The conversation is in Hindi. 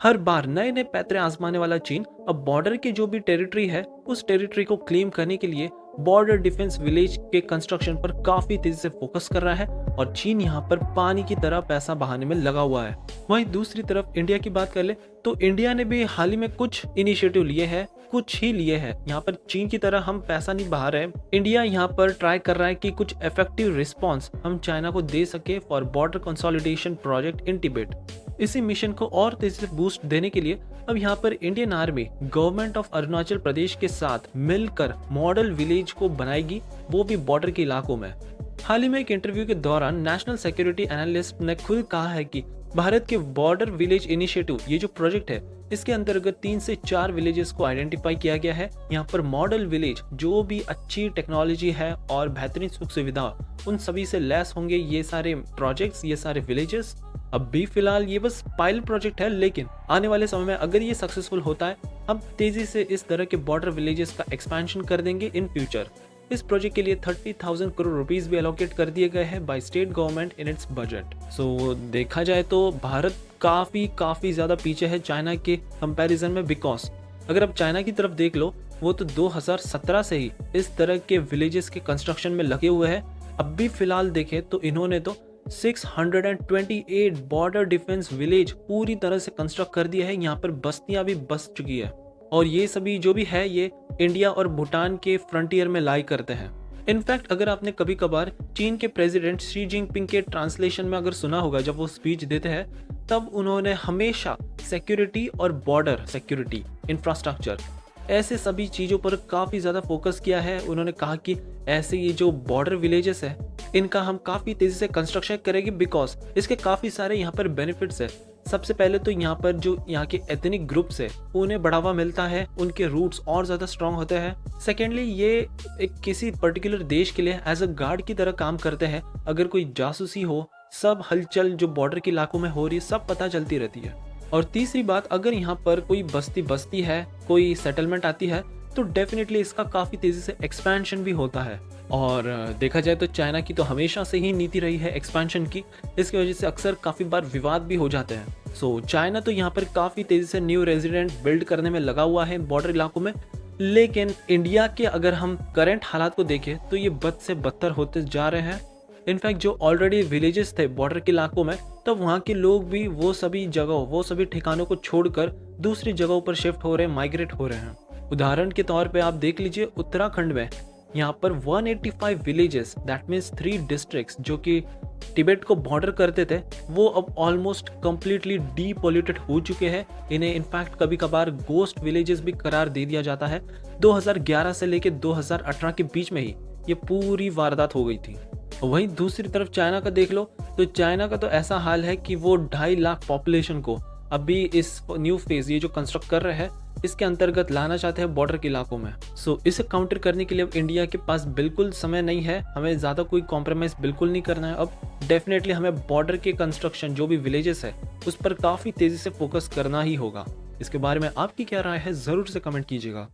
हर बार नए नए पैतरे आजमाने वाला चीन अब बॉर्डर की जो भी टेरिटरी है उस टेरिटरी को क्लेम करने के लिए बॉर्डर डिफेंस विलेज के कंस्ट्रक्शन पर काफी तेजी से फोकस कर रहा है और चीन यहाँ पर पानी की तरह पैसा बहाने में लगा हुआ है। वहीं दूसरी तरफ इंडिया की बात कर ले तो इंडिया ने भी हाल ही में कुछ इनिशिएटिव लिए हैं, कुछ ही लिए हैं। यहाँ पर चीन की तरह हम पैसा नहीं बहा रहे। इंडिया यहाँ पर ट्राई कर रहा है कि कुछ इफेक्टिव रिस्पॉन्स हम चाइना को दे सके for border consolidation project in Tibet. इसी मिशन को और तेजी से बूस्ट देने के लिए अब यहाँ पर Indian army government of Arunachal Pradesh के साथ मिलकर मॉडल विलेज को बनाएगी, वो भी बॉर्डर के इलाकों में। हाल ही में एक इंटरव्यू के दौरान नेशनल सिक्योरिटी एनालिस्ट ने खुद कहा है कि भारत के बॉर्डर विलेज इनिशिएटिव ये जो प्रोजेक्ट है इसके अंतर्गत 3 से 4 विलेजेस को आइडेंटिफाई किया गया है। यहाँ पर मॉडल विलेज जो भी अच्छी टेक्नोलॉजी है और बेहतरीन सुख सुविधा उन सभी से लैस होंगे ये सारे प्रोजेक्ट्स, ये सारे विलेजेस। अब भी फिलहाल ये बस पायलट प्रोजेक्ट है, लेकिन आने वाले समय में अगर ये सक्सेसफुल होता है हम तेजी से इस तरह के बॉर्डर विलेजेस का एक्सपेंशन कर देंगे इन फ्यूचर। इस प्रोजेक्ट के लिए 30,000 करोड़ रुपीस भी एलोकेट कर दिए गए हैं by state government in its budget. So देखा जाए तो भारत काफी ज्यादा पीछे है चाइना के कंपैरिजन में, बिकॉज अगर आप चाइना की तरफ देख लो वो तो 2017 से ही इस तरह के विलेजेस के कंस्ट्रक्शन में लगे हुए हैं। अब भी फिलहाल देखें तो इन्होंने तो 628 बॉर्डर डिफेंस विलेज पूरी तरह से कंस्ट्रक्ट कर दिया है। यहाँ पर बस्तियां भी बस चुकी है और ये सभी जो भी है ये इंडिया और भूटान के फ्रंटियर में लाई करते हैं। इनफैक्ट अगर आपने कभी कभार चीन के प्रेसिडेंट शी जिनपिंग के ट्रांसलेशन में अगर सुना होगा, जब वो स्पीच देते हैं तब उन्होंने हमेशा सिक्योरिटी और बॉर्डर सिक्योरिटी, इंफ्रास्ट्रक्चर, ऐसे सभी चीज़ों पर काफ़ी ज़्यादा फोकस किया है। उन्होंने कहा कि ऐसे ये जो बॉर्डर विलेजेस है इनका हम काफ़ी तेज़ी से कंस्ट्रक्शन करेंगे बिकॉज इसके काफ़ी सारे यहाँ पर बेनिफिट्स है। सबसे पहले तो यहाँ पर जो यहाँ के एथनिक ग्रुप्स है उन्हें बढ़ावा मिलता है, उनके रूट्स और ज़्यादा स्ट्रांग होते हैं। सेकेंडली ये एक किसी पर्टिकुलर देश के लिए एज अ गार्ड की तरह काम करते हैं। अगर कोई जासूसी हो, सब हलचल जो बॉर्डर के इलाकों में हो रही है सब पता चलती रहती है। और तीसरी बात, अगर यहाँ पर कोई बस्ती है, कोई सेटलमेंट आती है तो डेफिनेटली इसका काफ़ी तेज़ी से एक्सपेंशन भी होता है। और देखा जाए तो चाइना की तो हमेशा से ही नीति रही है एक्सपेंशन की, इसकी वजह से अक्सर काफ़ी बार विवाद भी हो जाते हैं। सो चाइना तो यहाँ पर काफ़ी तेज़ी से न्यू रेजिडेंट बिल्ड करने में लगा हुआ है बॉर्डर इलाकों में, लेकिन इंडिया के अगर हम करंट हालात को देखें तो ये बद से बदतर होते जा रहे हैं। इनफैक्ट जो ऑलरेडी विलेजेस थे बॉर्डर के इलाकों में, तो वहाँ के लोग भी वो सभी ठिकानों को छोड़कर दूसरी जगहों पर शिफ्ट हो रहे हैं, माइग्रेट हो रहे हैं। उदाहरण के तौर पे आप देख लीजिए उत्तराखंड में यहाँ पर 185 विलेजेस, दैट मीन्स 3 डिस्ट्रिक्ट्स जो कि तिब्बत को बॉर्डर करते थे, वो अब ऑलमोस्ट कंप्लीटली डीपोल्यूटेड हो चुके हैं। इन्हें इनफैक्ट कभी कभार गोस्ट विलेजेस भी करार दे दिया जाता है। 2011 से लेकर 2018 के बीच में ही ये पूरी वारदात हो गई थी। वहीं दूसरी तरफ चाइना का देख लो तो चाइना का तो ऐसा हाल है कि वो 2.5 लाख पॉपुलेशन को अभी इस न्यू फेज ये जो कंस्ट्रक्ट कर रहे हैं इसके अंतर्गत लाना चाहते हैं बॉर्डर के इलाकों में। सो इसे काउंटर करने के लिए अब इंडिया के पास बिल्कुल समय नहीं है, हमें ज़्यादा कोई कॉम्प्रोमाइज़ बिल्कुल नहीं करना है। अब डेफिनेटली हमें बॉर्डर के कंस्ट्रक्शन जो भी विलेजेस है उस पर काफ़ी तेज़ी से फोकस करना ही होगा। इसके बारे में आपकी क्या राय है ज़रूर से कमेंट कीजिएगा।